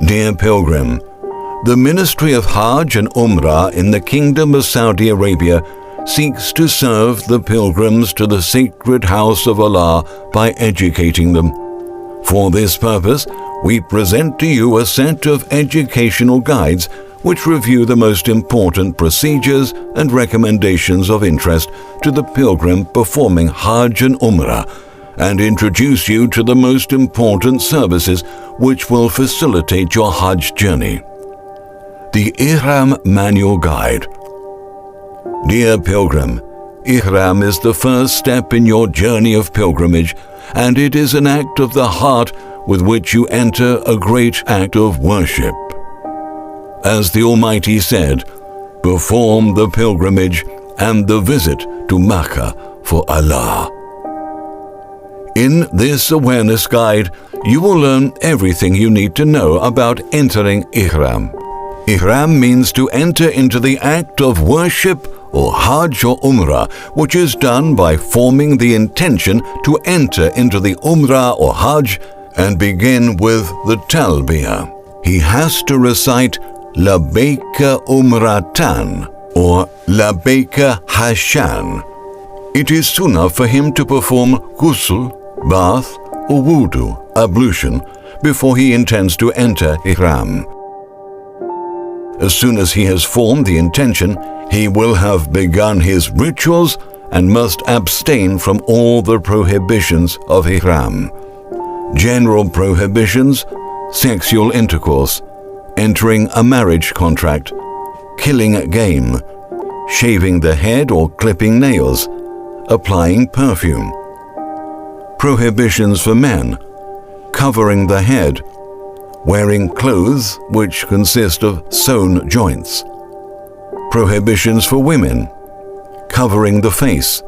Dear Pilgrim, the Ministry of Hajj and Umrah in the Kingdom of Saudi Arabia seeks to serve the pilgrims to the sacred house of Allah by educating them. For this purpose, we present to you a set of educational guides which review the most important procedures and recommendations of interest to the pilgrim performing Hajj and Umrah, and introduce you to the most important services which will facilitate your Hajj journey. The Ihram Manual Guide. Dear Pilgrim, Ihram is the first step in your journey of pilgrimage, and it is an act of the heart with which you enter a great act of worship. As the Almighty said, perform the pilgrimage and the visit to Mecca for Allah. In this awareness guide, you will learn everything you need to know about entering Ihram. Ihram means to enter into the act of worship or Hajj or Umrah, which is done by forming the intention to enter into the Umrah or Hajj and begin with the Talbiyah. He has to recite Labbaika Umratan or Labbaika Hajjan. It is sunnah for him to perform ghusl, bath, or wudu, ablution, before he intends to enter Ihram. As soon as he has formed the intention, he will have begun his rituals and must abstain from all the prohibitions of Ihram. General prohibitions: sexual intercourse, entering a marriage contract, killing game, shaving the head or clipping nails, applying perfume. Prohibitions for men: covering the head, wearing clothes which consist of sewn joints. Prohibitions for women: covering the face,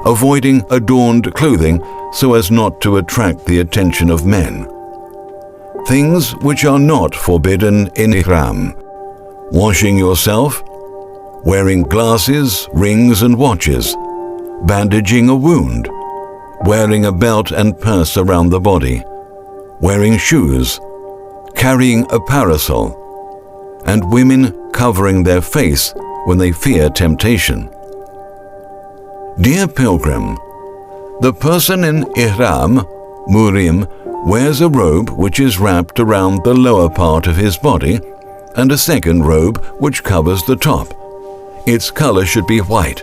avoiding adorned clothing so as not to attract the attention of men. Things which are not forbidden in Ihram: washing yourself, wearing glasses, rings and watches, bandaging a wound, wearing a belt and purse around the body, wearing shoes, carrying a parasol, and women covering their face when they fear temptation. Dear Pilgrim, the person in Ihram, Muhrim, wears a robe which is wrapped around the lower part of his body and a second robe which covers the top. Its color should be white.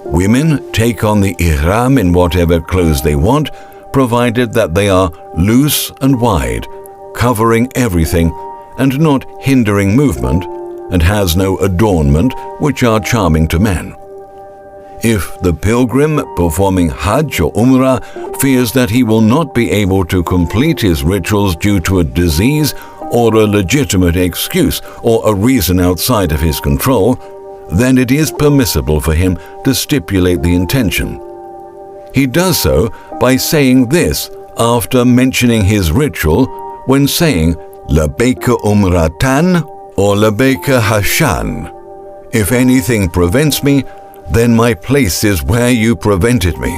Women take on the Ihram in whatever clothes they want, provided that they are loose and wide, covering everything and not hindering movement, and has no adornment which are charming to men. If the pilgrim performing Hajj or Umrah fears that he will not be able to complete his rituals due to a disease or a legitimate excuse or a reason outside of his control, then it is permissible for him to stipulate the intention. He does so by saying this after mentioning his ritual when saying Labbaika Umratan or Labbaika Hajjan. If anything prevents me, then my place is where you prevented me.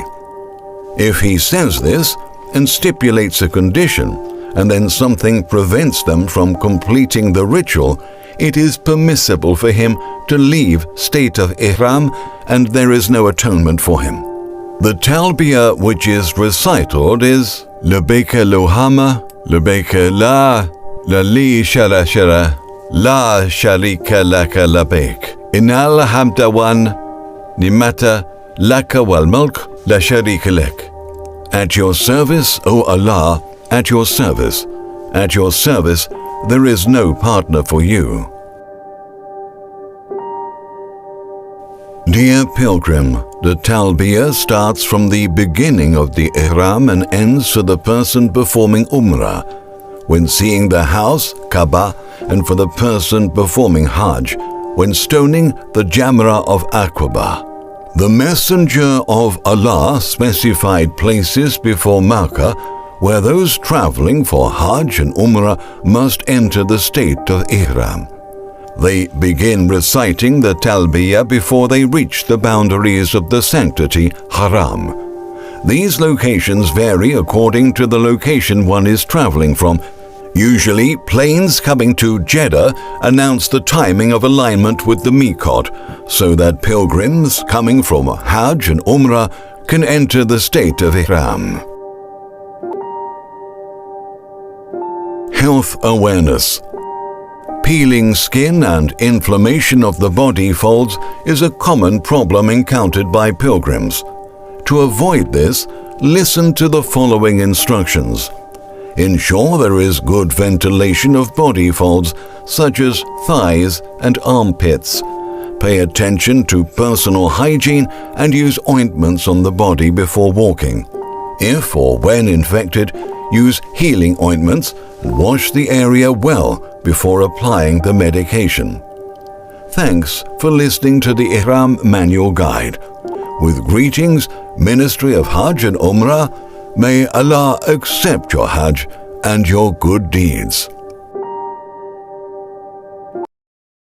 If he says this and stipulates a condition, and then something prevents them from completing the ritual, it is permissible for him to leave state of Ihram, and there is no atonement for him. The Talbiyah which is recited is Labbaika Lohama, Labbaika La li shara shara, La sharika laka labbaik. Innal hamda wan nimata laka wal mulk la sharika lak. At your service, O Allah, at your service. At your service, there is no partner for you. Dear Pilgrim, the Talbiyah starts from the beginning of the Ihram and ends for the person performing Umrah, when seeing the house, Kaaba, and for the person performing Hajj, when stoning the Jamrah of Aqaba. The Messenger of Allah specified places before Makkah where those traveling for Hajj and Umrah must enter the state of Ihram. They begin reciting the Talbiyah before they reach the boundaries of the sanctity, Haram. These locations vary according to the location one is traveling from. Usually, planes coming to Jeddah announce the timing of alignment with the Miqat, so that pilgrims coming from Hajj and Umrah can enter the state of Ihram. Health awareness. Peeling skin and inflammation of the body folds is a common problem encountered by pilgrims. To avoid this, listen to the following instructions. Ensure there is good ventilation of body folds, such as thighs and armpits. Pay attention to personal hygiene and use ointments on the body before walking. If or when infected, use healing ointments and wash the area well before applying the medication. Thanks for listening to the Ihram Manual Guide. With greetings, Ministry of Hajj and Umrah. May Allah accept your Hajj and your good deeds.